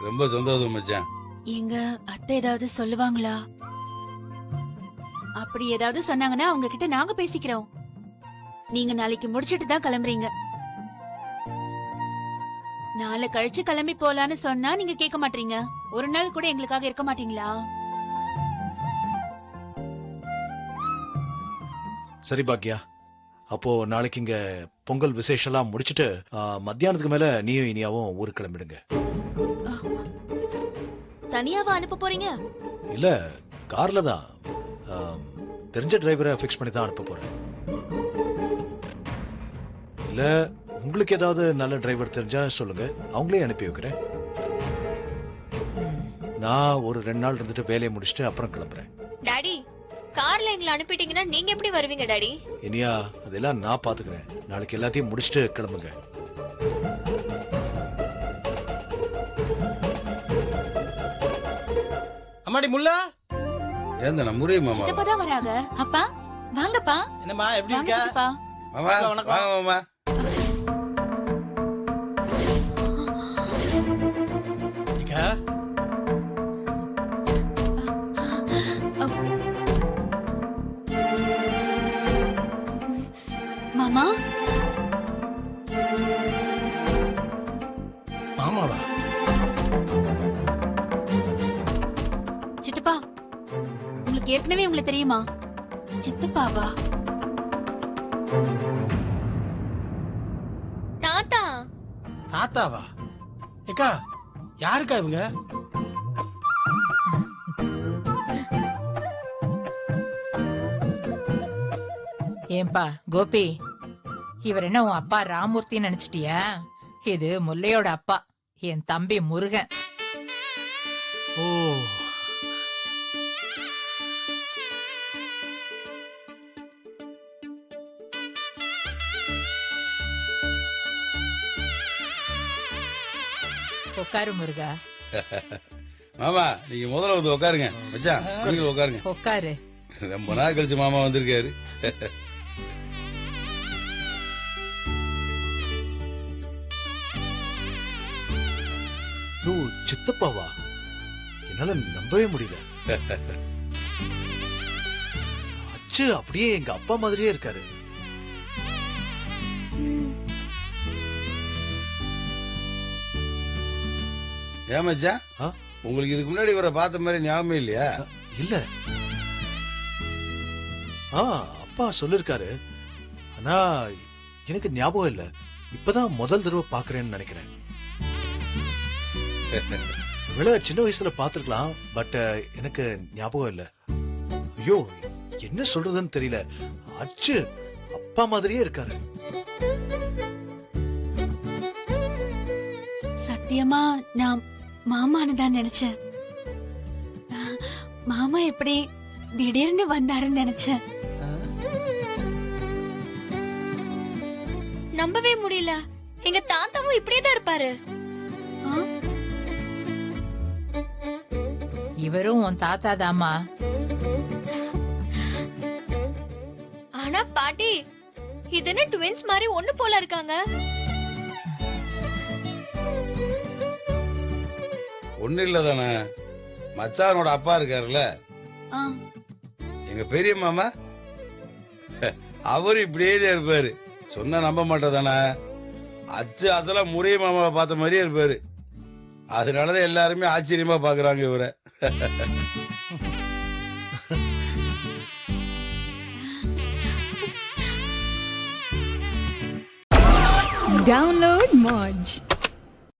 ரொம்ப சந்தோஷம் மச்சான். எங்க அத்தை ஏதாவது சொல்லுவாங்களா? அப்படி ஏதாவது சொன்னாங்கன்னா அவங்க கிட்ட நாங்க பேசிக்கிறோம். நீங்க நாளைக்கு முடிச்சிட்டு தான் கிளம்புறீங்க. நாளை கழிச்சு கிளம்பி போலான்னு சொன்னா நீங்க கேட்க மாட்டீங்க. ஒரு நாள் கூட எங்களுக்காக இருக்க மாட்டீங்களா? சரி பாக்கியா, அப்போ நாளைக்கு இங்க பொங்கல் விசேஷம்லாம் முடிச்சிட்டு மத்தியானத்துக்கு மேல நீயும் இனியாவும் ஊருக்கு கிளம்பிடுங்க. தனியாவா அனுப்ப போறீங்க? இல்ல, கார்ல தான். தெரிஞ்ச டிரைவரை ஃபிக்ஸ் பண்ணி தான் அனுப்ப போறேன். இல்ல உங்களுக்கு ஏதாவது நல்ல டிரைவர் தெரிஞ்சா சொல்லுங்க, அவங்களே அனுப்பி வைக்கிறேன். நான் ஒரு 2 நாள் இருந்துட்டு வேலையை முடிச்சுட்டு அப்புறம் கிளம்புறேன். டாடி, கார்ல எங்களை அனுப்பிட்டீங்கன்னா நீங்க எப்படி வருவீங்க டாடி? இனியா, அதெல்லாம் நான் பாத்துக்கிறேன். நாளைக்கு எல்லாத்தையும் முடிச்சுட்டு கிளம்புங்க. அம்மாடி முல்லா, ஏந்த நம்ம முறை மாமா. சித்தப்பா தான் வராங்க. அப்பா வாங்கப்பா. என்னம்மா எப்படி வாங்க இருக்க? சித்தப்பா. மாமா வணக்கம். வாங்க மாமா. இக்கா, மாமா, மாமாவா? சித்தப்பா உங்களுக்கு ஏற்கனவே உங்களை தெரியுமா? சித்தப்பாவா? தாத்தா, தாத்தாவா? ஏக்கா, யாருக்கா இவங்க? ஏன்பா கோபி, இவர் என்ன உன் அப்பா ராமூர்த்தின்னு நினைச்சிட்டியா? இது முல்லையோட அப்பா, என் தம்பி முருகன். ஓ, உட்காரு முருகா, மாமா நீங்க முதல்ல வந்து உட்காருங்க. மச்சான் நீங்க உட்காருங்க. உட்காரு. ரொம்ப நாள் கழிச்சு மாமா வந்திருக்காரு. ஓ, சித்தப்பாவா? என்னால நம்பவே முடியல. அச்சு அப்படியே எங்க அப்பா மாதிரியே இருக்காரு. ஏன் மச்சான், ஆ? உங்களுக்கு இதுக்கு முன்னாடி இவரை பார்த்த மாதிரி ஞாபகமே இல்லையா? இல்ல. அப்பா சொல்லிருக்காரு, ஆனா எனக்கு ஞாபகம் இல்ல. இப்பதான் முதல் தடவை பாக்குறேன்னு நினைக்கிறேன். விட சின்ன வயசுல பாத்துருக்கலாம், பட் எனக்கு ஞாபகம் இல்ல. ஐயோ, என்ன சொல்றதுன்னு தெரியல. அச்சு அப்பா மாதிரியே இருக்காரு. சத்தியமா நான் மாமான்னு தான் நினைச்சேன். மாமா எப்படி திடீர்னு வந்தாருன்னு நினைச்சேன். நம்பவே முடியல. எங்க தாத்தாவும் இப்படியே தான் இருப்பாரு. ஆ? இவரும் உன் தாத்தா தாமா. ஆனா பாட்டி, இது என்ன ட்வின்ஸ் மாதிரி ஒண்ணு போல இருக்காங்க? ஒண்ணு இல்ல தானே, மச்சானோட அப்பா இருக்காருல்ல, ஆ. எங்க பெரிய மாமா, அவரு இப்படியே தான் இருப்பாரு. சொன்னா நம்ப மாட்டேதானே, அச்சு அசலா முறைய மாமாவை பார்த்த மாதிரியே இருப்பாரு. அதனாலதான் எல்லாருமே ஆச்சரியமா பாக்குறாங்க இவரை. Download Moj.